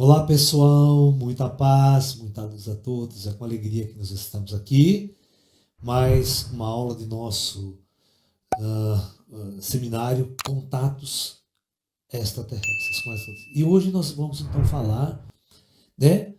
Olá pessoal, muita paz, muita luz a todos, é com alegria que nós estamos aqui, mais uma aula de nosso seminário Contatos Extraterrestres. E hoje nós vamos então falar, né,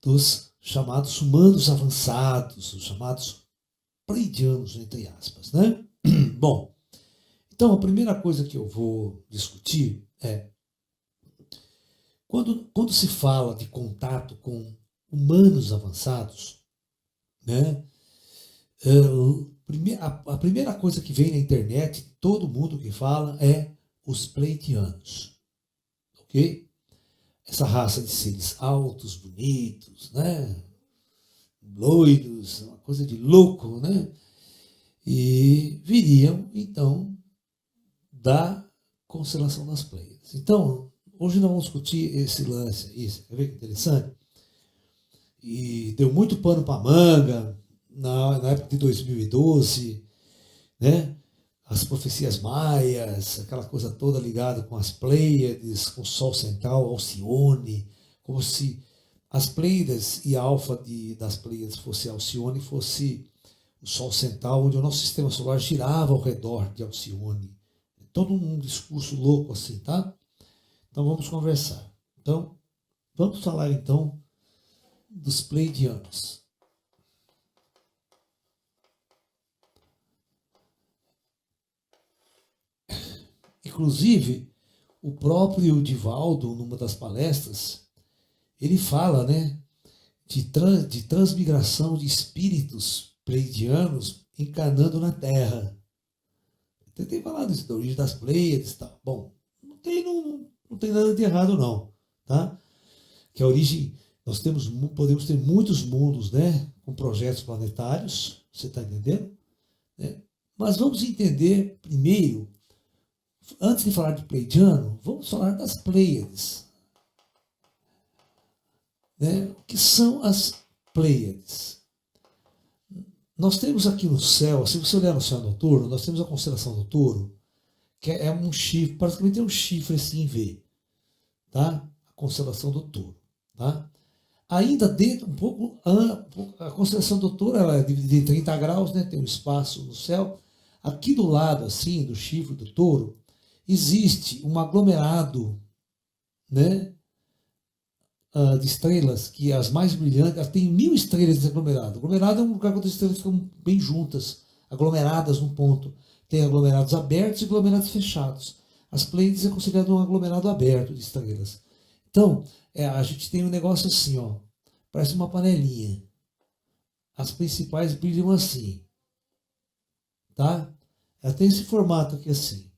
dos chamados humanos avançados, os chamados pleidianos, entre aspas, né? Bom, então a primeira coisa que eu vou discutir é quando se fala de contato com humanos avançados, né, a primeira coisa que vem na internet, todo mundo que fala, é os pleidianos, ok? Essa raça de seres altos, bonitos, né, loiros, uma coisa de louco, né? E viriam, então, da constelação das Pleiades. Então, hoje nós vamos discutir esse lance, isso, quer ver que interessante? E deu muito pano para manga na época de 2012, né? As profecias maias, aquela coisa toda ligada com as Pleiades, com o Sol Central, Alcione, como se as Pleiades e a alfa das Pleiades fosse Alcione, fosse o Sol Central, onde o nosso sistema solar girava ao redor de Alcione. Todo um discurso louco assim, tá? Então vamos conversar. Então, vamos falar então dos pleidianos. Inclusive, o próprio Divaldo, numa das palestras, ele fala, né, de transmigração de espíritos pleidianos encarnando na Terra. Eu tentei falar disso, da origem das Pleiades e tal. Bom, não tem nada de errado não, tá? Que a origem, podemos ter muitos mundos, né, com projetos planetários, você está entendendo? Né? Mas vamos entender primeiro, antes de falar de pleidiano, vamos falar das Pleiades. Né? O que são as Pleiades? Nós temos aqui no céu, se você olhar no céu noturno, nós temos a constelação do Touro, que é um chifre, praticamente é um chifre assim em V, tá? A constelação do Touro, tá? Ainda dentro, a constelação do Touro, ela é dividida em 30 graus, né? Tem um espaço no céu. Aqui do lado, assim, do chifre do Touro, existe um aglomerado, né, de estrelas, que as mais brilhantes, elas têm 1000 estrelas nesse aglomerado. O aglomerado é um lugar onde as estrelas ficam bem juntas, aglomeradas num ponto. Tem aglomerados abertos e aglomerados fechados. As Pleiades é considerado um aglomerado aberto de estrelas. Então, a gente tem um negócio assim, ó, parece uma panelinha. As principais brilham assim, tá? Ela tem esse formato aqui assim.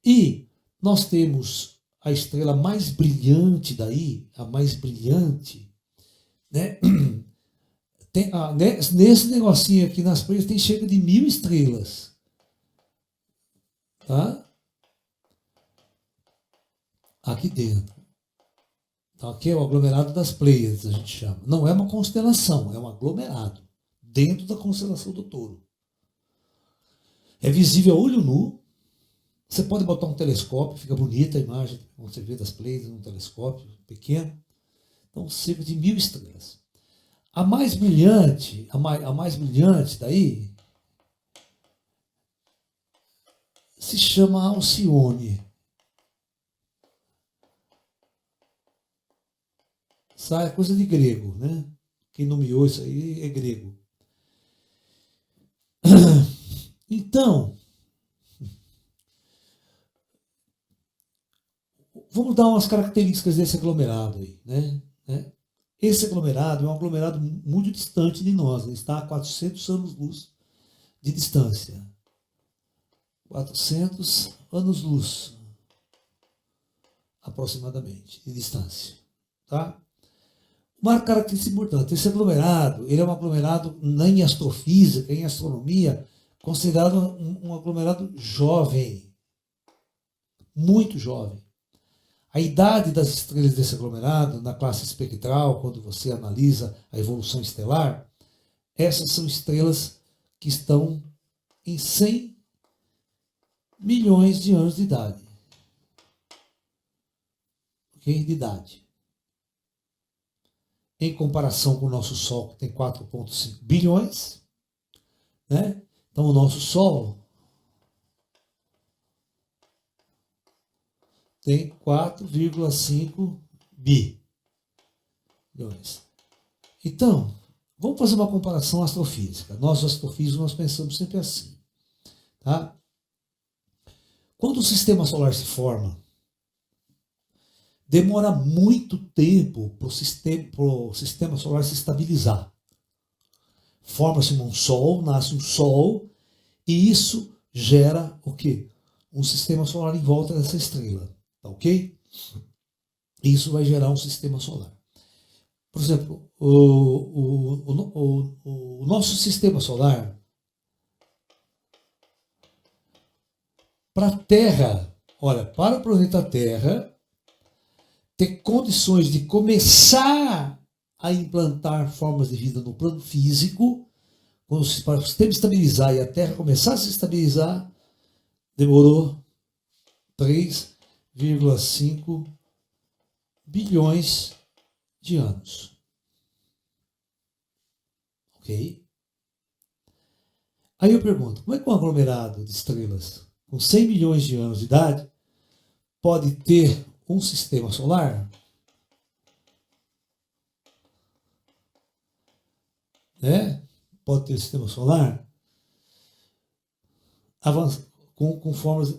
E nós temos a estrela mais brilhante daí, a mais brilhante, né? Nesse negocinho aqui nas Pleiades tem cerca de 1000 estrelas, tá? Aqui dentro. Então, aqui é o aglomerado das Pleiades, a gente chama. Não é uma constelação, é um aglomerado dentro da constelação do Touro. É visível a olho nu. Você pode botar um telescópio, fica bonita a imagem, quando você vê das Pleiades num telescópio pequeno. Então, cerca de 1000 estrelas. A mais brilhante daí se chama Alcione. É coisa de grego, né? Quem nomeou isso aí é grego. Então, vamos dar umas características desse aglomerado aí, né? Esse aglomerado é um aglomerado muito distante de nós, ele está a 400 anos-luz de distância. 400 anos-luz, aproximadamente, de distância, tá? Uma característica importante, esse aglomerado, ele é um aglomerado em astrofísica, em astronomia, considerado um aglomerado jovem, muito jovem. A idade das estrelas desse aglomerado, na classe espectral, quando você analisa a evolução estelar, essas são estrelas que estão em 100 milhões de anos de idade. Ok? De idade. em comparação com o nosso Sol, que tem 4,5 bilhões, né? Então, o nosso Sol tem 4,5 bilhões. Então, vamos fazer uma comparação astrofísica. Nós, astrofísicos, nós pensamos sempre assim. Tá? Quando o sistema solar se forma, demora muito tempo para o sistema solar se estabilizar. Forma-se um Sol, nasce um Sol, e isso gera o quê? Um sistema solar em volta dessa estrela. Tá ok? Isso vai gerar um sistema solar. Por exemplo, o nosso sistema solar, para a Terra, olha, para o planeta Terra ter condições de começar a implantar formas de vida no plano físico, para o sistema estabilizar e a Terra começar a se estabilizar, demorou 3,5 bilhões de anos. Ok? Aí eu pergunto, como é que um aglomerado de estrelas com 100 milhões de anos de idade pode ter um sistema solar? Né? Pode ter um sistema solar com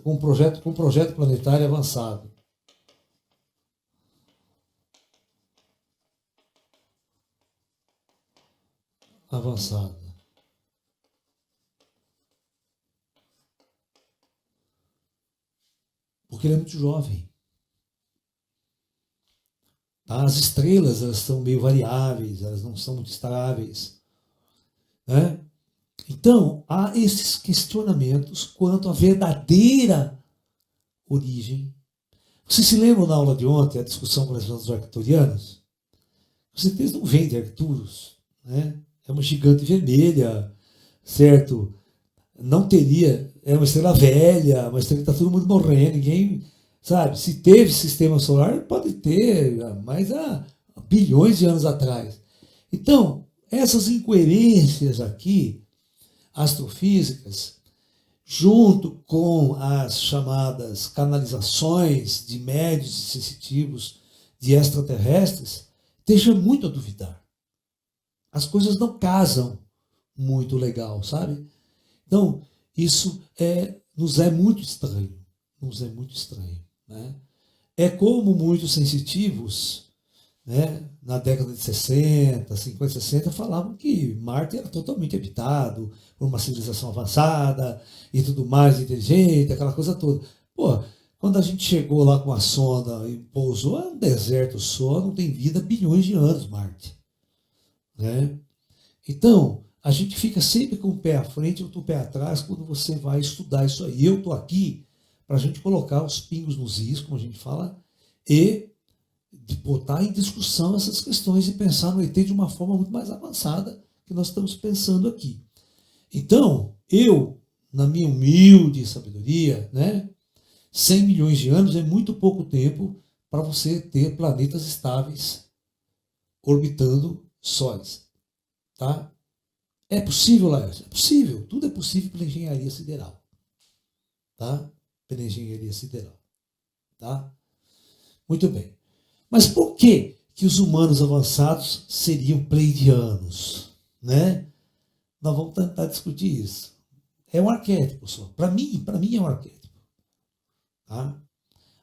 um projeto planetário avançado. Porque ele é muito jovem. As estrelas, elas são meio variáveis, elas não são muito estáveis. Né? Então, há esses questionamentos quanto à verdadeira origem. Vocês se lembram na aula de ontem, a discussão com os arcturianos? Vocês não vêm de Arcturus, né? É uma gigante vermelha, certo? Não teria, é uma estrela velha, uma estrela que está todo mundo morrendo, ninguém sabe. Se teve sistema solar, pode ter, mas há bilhões de anos atrás. Então, essas incoerências aqui, astrofísicas, junto com as chamadas canalizações de médios e sensitivos de extraterrestres, deixa muito a duvidar. As coisas não casam muito legal, sabe? Então, isso nos é muito estranho. Nos é muito estranho. Né? É como muitos sensitivos, né, na década de 60, 50, 60, falavam que Marte era totalmente habitado por uma civilização avançada e tudo mais, inteligente, aquela coisa toda. Pô, quando a gente chegou lá com a sonda e pousou, é um deserto só, não tem vida há bilhões de anos, Marte. Né? Então, a gente fica sempre com o pé à frente ou com o pé atrás quando você vai estudar isso aí. Eu estou aqui para a gente colocar os pingos nos is, como a gente fala, e de botar em discussão essas questões e pensar no ET de uma forma muito mais avançada que nós estamos pensando aqui. Então, eu, na minha humilde sabedoria, né, 100 milhões de anos é muito pouco tempo para você ter planetas estáveis orbitando sóis. Tá? É possível, Laércio? É possível. Tudo é possível pela engenharia sideral. Tá? Pela engenharia sideral. Tá? Muito bem. Mas por que os humanos avançados seriam pleiadianos? Né? Nós vamos tentar discutir isso. É um arquétipo só. Para mim é um arquétipo. Tá?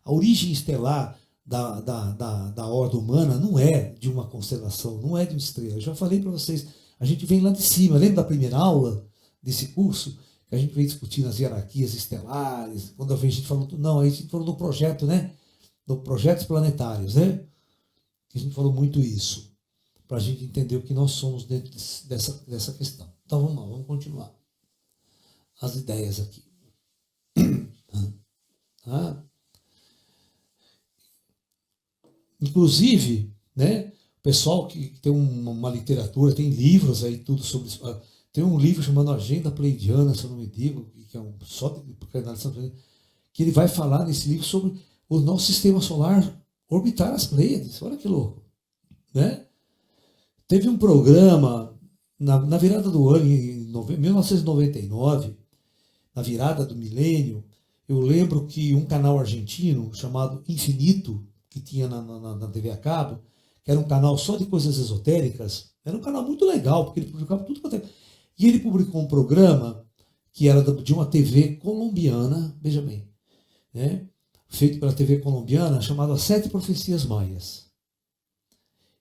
A origem estelar da ordem humana não é de uma constelação, não é de uma estrela. Eu já falei para vocês, a gente vem lá de cima. Lembra da primeira aula desse curso? Que a gente veio discutindo as hierarquias estelares. Quando a gente falou, não, a gente falou do projeto, né? Do projetos planetários, né? A gente falou muito isso, para a gente entender o que nós somos dentro dessa questão. Então vamos lá, vamos continuar as ideias aqui. Tá? Inclusive, né, o pessoal que tem uma literatura, tem livros aí, tudo sobre isso. Tem um livro chamado Agenda Pleiadiana, se eu não me digo, que é só de que ele vai falar nesse livro sobre o nosso sistema solar orbitar as Pleiades. Olha que louco. Né? Teve um programa na virada do ano, em 1999, na virada do milênio. Eu lembro que um canal argentino chamado Infinito, que tinha na TV a cabo, que era um canal só de coisas esotéricas, era um canal muito legal, porque ele publicava tudo quanto é. E ele publicou um programa que era de uma TV colombiana, veja bem, né? Feito pela TV colombiana, chamado As Sete Profecias Maias.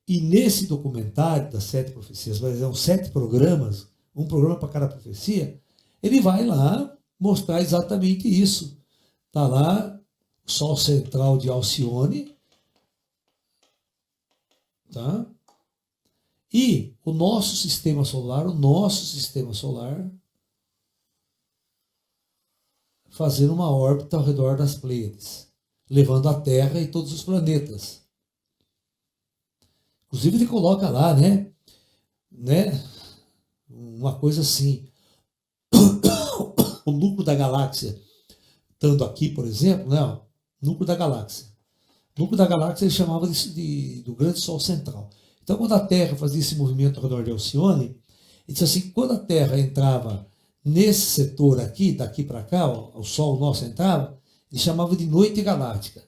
E nesse documentário das Sete Profecias Maias, são 7 programas, um programa para cada profecia, ele vai lá mostrar exatamente isso. Está lá o Sol central de Alcione, tá? E o nosso sistema solar, fazendo uma órbita ao redor das Pleiades, levando a Terra e todos os planetas. Inclusive ele coloca lá, né? Uma coisa assim, o núcleo da galáxia, estando aqui, por exemplo, né? O núcleo da galáxia. O núcleo da galáxia ele chamava do grande Sol central. Então, quando a Terra fazia esse movimento ao redor de Alcione, ele disse assim, quando a Terra entrava nesse setor aqui, daqui para cá, ó, o Sol nosso entrava, ele chamava de noite galáctica.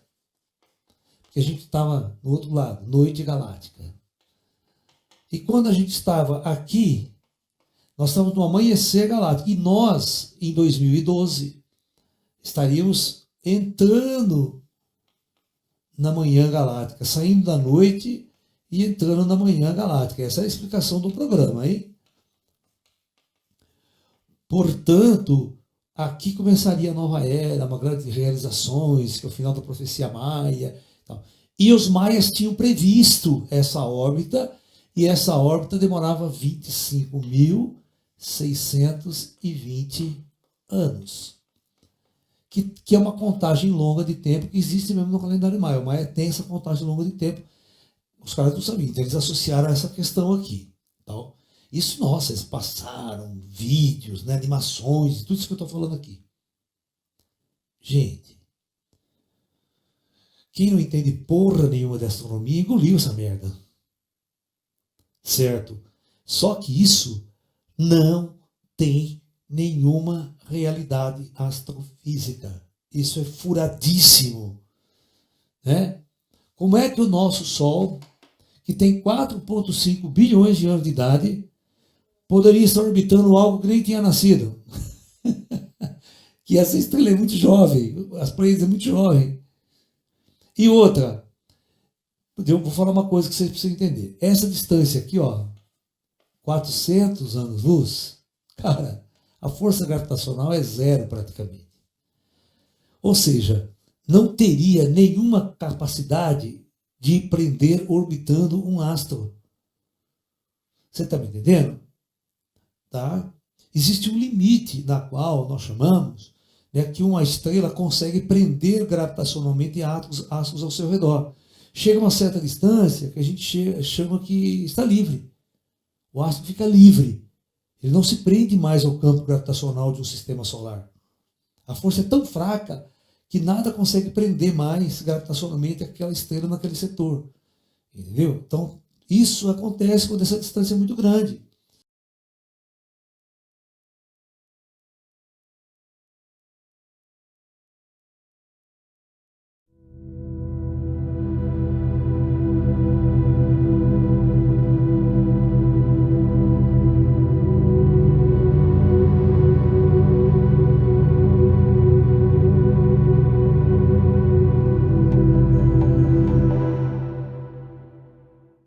Porque a gente estava no outro lado, noite galáctica. E quando a gente estava aqui, nós estávamos no amanhecer galáctico. E nós, em 2012, estaríamos entrando na manhã galáctica, saindo da noite e entrando na manhã galáctica. Essa é a explicação do programa, hein? Portanto, aqui começaria a nova era, uma grande realizações, que é o final da profecia maia. Tal. E os maias tinham previsto essa órbita, e essa órbita demorava 25.620 anos. Que é uma contagem longa de tempo que existe mesmo no calendário maia. O maia tem essa contagem longa de tempo. Os caras não sabiam, então eles associaram essa questão aqui. Então, isso, nossa, eles passaram vídeos, né, animações, tudo isso que eu estou falando aqui. Gente, quem não entende porra nenhuma de astronomia engoliu essa merda. Certo? Só que isso não tem nenhuma realidade astrofísica. Isso é furadíssimo. Né? Como é que o nosso Sol, que tem 4,5 bilhões de anos de idade, poderia estar orbitando algo que nem tinha nascido? Que essa estrela é muito jovem, as Pleiades é muito jovem. E outra, eu vou falar uma coisa que vocês precisam entender. Essa distância aqui, ó, 400 anos-luz, cara, a força gravitacional é zero praticamente. Ou seja, não teria nenhuma capacidade de prender orbitando um astro. Você está me entendendo? Tá? Existe um limite na qual nós chamamos, né, que uma estrela consegue prender gravitacionalmente astros ao seu redor. Chega a uma certa distância que a gente chama que está livre. O astro fica livre. Ele não se prende mais ao campo gravitacional de um sistema solar. A força é tão fraca que nada consegue prender mais gravitacionalmente aquela estrela naquele setor. Entendeu? Então, isso acontece quando essa distância é muito grande.